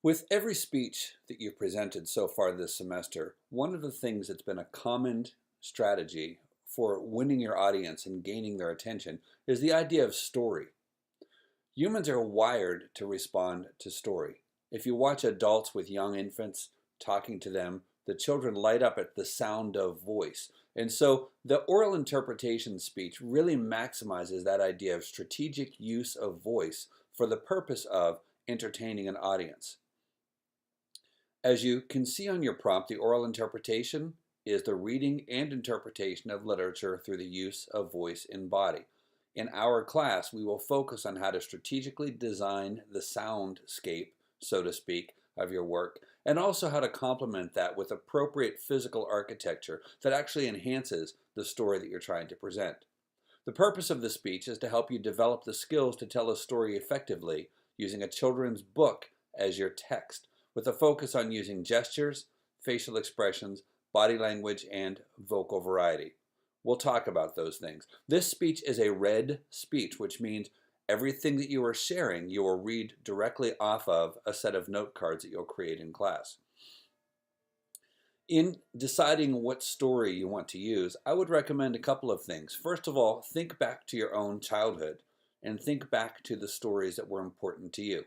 With every speech that you've presented so far this semester, one of the things that's been a common strategy for winning your audience and gaining their attention is the idea of story. Humans are wired to respond to story. If you watch adults with young infants talking to them, the children light up at the sound of voice. And so the oral interpretation speech really maximizes that idea of strategic use of voice for the purpose of entertaining an audience. As you can see on your prompt, the oral interpretation is the reading and interpretation of literature through the use of voice and body. In our class, we will focus on how to strategically design the soundscape, so to speak, of your work, and also how to complement that with appropriate physical architecture that actually enhances the story that you're trying to present. The purpose of the speech is to help you develop the skills to tell a story effectively using a children's book as your text, with a focus on using gestures, facial expressions, body language, and vocal variety. We'll talk about those things. This speech is a read speech, which means everything that you are sharing, you will read directly off of a set of note cards that you'll create in class. In deciding what story you want to use, I would recommend a couple of things. First of all, think back to your own childhood and think back to the stories that were important to you.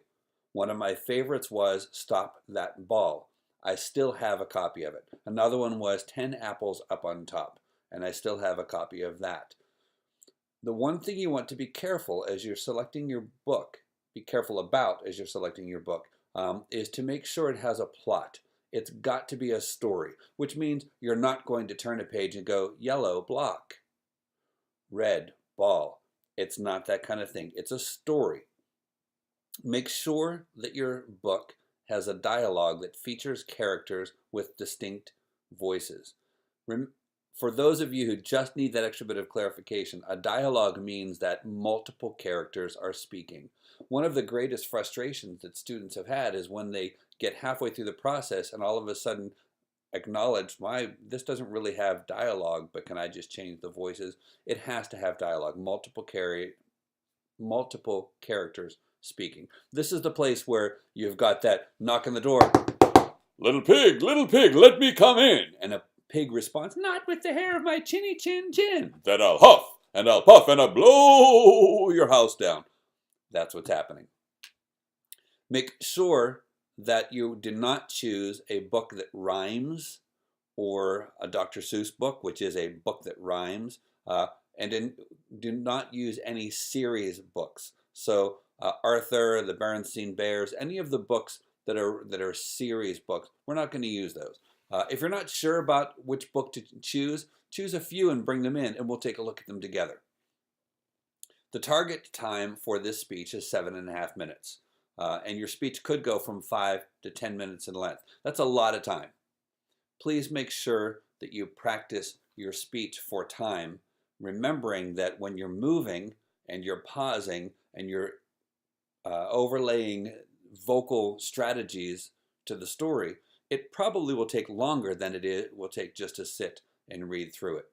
One of my favorites was Stop That Ball. I still have a copy of it. Another one was 10 Apples Up on Top, and I still have a copy of that. The one thing you want to be careful as you're selecting your book, is to make sure it has a plot. It's got to be a story, which means you're not going to turn a page and go, yellow block, red ball. It's not that kind of thing. It's a story. Make sure that your book has a dialogue that features characters with distinct voices. For those of you who just need that extra bit of clarification, a dialogue means that multiple characters are speaking. One of the greatest frustrations that students have had is when they get halfway through the process and all of a sudden acknowledge, this doesn't really have dialogue, but can I just change the voices? It has to have dialogue, multiple characters speaking. This is the place where you've got that knock on the door, little pig, let me come in. And a pig responds, not with the hair of my chinny chin chin. Then I'll huff and I'll puff and I'll blow your house down. That's what's happening. Make sure that you do not choose a book that rhymes or a Dr. Seuss book, which is a book that rhymes, and do not use any series books. So Arthur, the Berenstain Bears, any of the books that are series books, we're not going to use those. If you're not sure about which book to choose a few and bring them in, and we'll take a look at them together. The target time for this speech is 7.5 minutes, and your speech could go from 5 to 10 minutes in length. That's a lot of time. Please make sure that you practice your speech for time, remembering that when you're moving and you're pausing and you're overlaying vocal strategies to the story, it probably will take longer than it will take just to sit and read through it.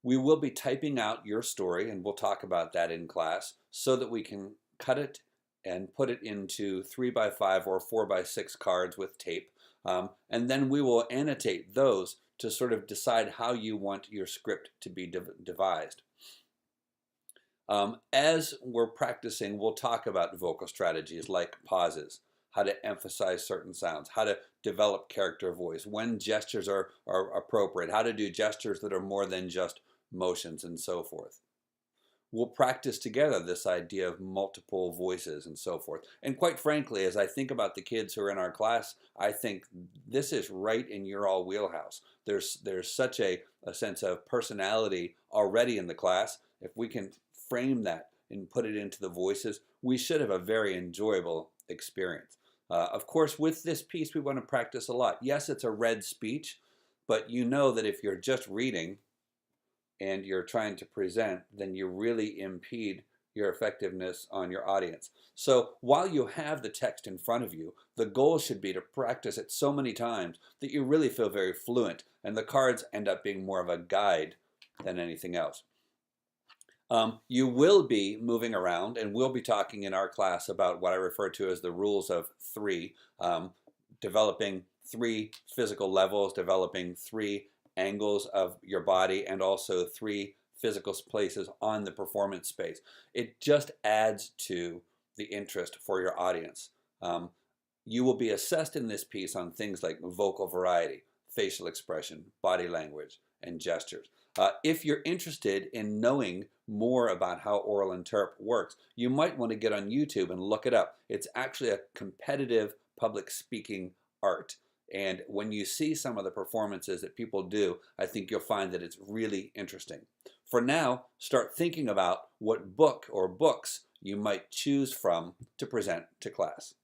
We will be typing out your story, and we'll talk about that in class, so that we can cut it and put it into 3x5 or 4x6 cards with tape. And then we will annotate those to sort of decide how you want your script to be devised. As we're practicing, we'll talk about vocal strategies like pauses, how to emphasize certain sounds, how to develop character voice, when gestures are appropriate, how to do gestures that are more than just motions, and so forth. We'll practice together this idea of multiple voices and so forth. And quite frankly, as I think about the kids who are in our class, I think this is right in your all wheelhouse. There's such a sense of personality already in the class. If we can frame that and put it into the voices, we should have a very enjoyable experience. Of course, with this piece, we want to practice a lot. Yes, it's a read speech, but you know that if you're just reading and you're trying to present, then you really impede your effectiveness on your audience. So while you have the text in front of you, the goal should be to practice it so many times that you really feel very fluent, and the cards end up being more of a guide than anything else. You will be moving around, and we'll be talking in our class about what I refer to as the rules of three, developing 3 physical levels, developing 3 angles of your body, and also 3 physical places on the performance space. It just adds to the interest for your audience. You will be assessed in this piece on things like vocal variety, facial expression, body language, and gestures. If you're interested in knowing more about how oral interp works, you might want to get on YouTube and look it up. It's actually a competitive public speaking art. And when you see some of the performances that people do, I think you'll find that it's really interesting. For now, start thinking about what book or books you might choose from to present to class.